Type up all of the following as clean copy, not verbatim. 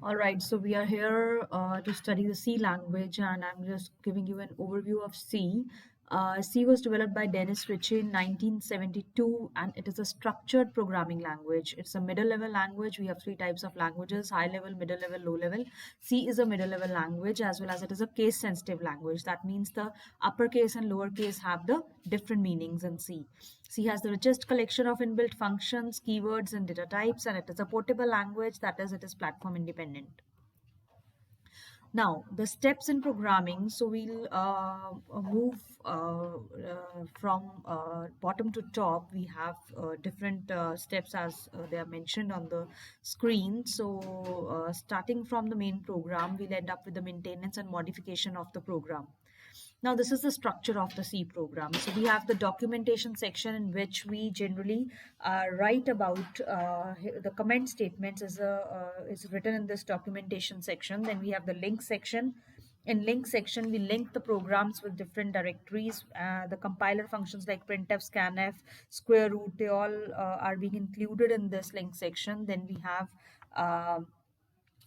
All right, so we are here to study the C language, and I'm just giving you an overview of C. C was developed by Dennis Ritchie in 1972, and it is a structured programming language. It's a middle level language. We have three types of languages: high level, middle level, low level. C is a middle level language, as well as it is a case sensitive language. That means the uppercase and lowercase have the different meanings in C. C has the richest collection of inbuilt functions, keywords, and data types, and it is a portable language, that is, it is platform independent. Now, the steps in programming. So we'll move from bottom to top. We have different steps as they are mentioned on the screen. So starting from the main program, we'll end up with the maintenance and modification of the program. Now, this is the structure of the C program. So we have the documentation section in which we generally write about the comment statements is written in this documentation section. Then we have the link section. In link section, we link the programs with different directories. The compiler functions like printf, scanf, square root, they all are being included in this link section. Then we have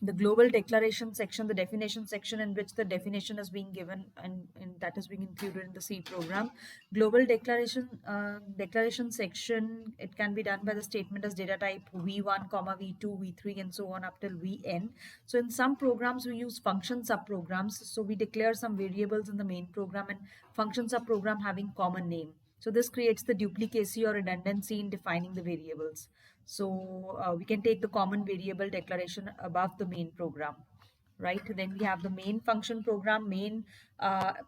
the global declaration section, the definition section, in which the definition is being given and that is being included in the C program. Global declaration section, it can be done by the statement as data type v1 comma v2 v3 and so on up till vn. So in some programs we use function subprograms, so we declare some variables in the main program and function subprogram having common name. So this creates the duplicacy or redundancy in defining the variables. So we can take the common variable declaration above the main program, right? Then we have the main function program. Main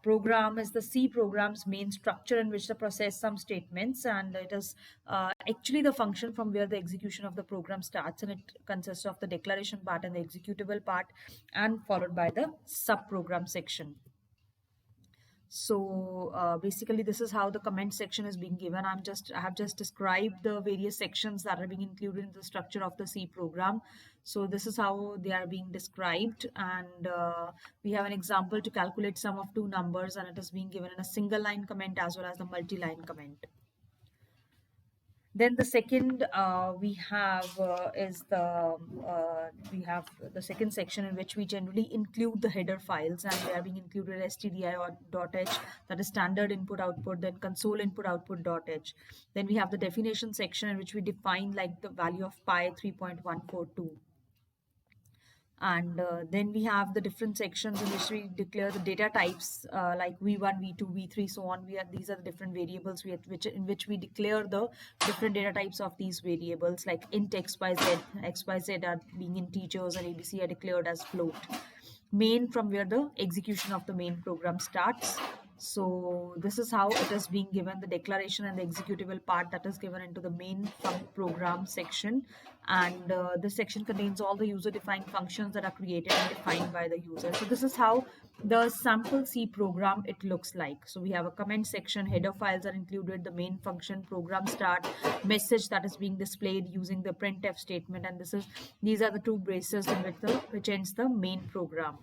program is the C program's main structure in which the process some statements, and it is actually the function from where the execution of the program starts, and it consists of the declaration part and the executable part, and followed by the subprogram section. So basically this is how the comment section is being given. I have just described the various sections that are being included in the structure of the C program. So this is how they are being described, and we have an example to calculate sum of two numbers, and it is being given in a single line comment as well as the multi-line comment. Then the second we have the second section in which we generally include the header files, and they are being included stdio.h, that is standard input output, then console input output.h. Then we have the definition section in which we define like the value of pi 3.142. And then we have the different sections in which we declare the data types like v1, v2, v3, so on. These are the different variables in which we declare the different data types of these variables, like int xyz are being integers, and abc are declared as float. Main, from where the execution of the main program starts. So this is how it is being given, the declaration and the executable part that is given into the main program section. And this section contains all the user-defined functions that are created and defined by the user. So this is how the sample C program it looks like. So we have a comment section, header files are included, the main function, program start, message that is being displayed using the printf statement, and these are the two braces in which ends the main program.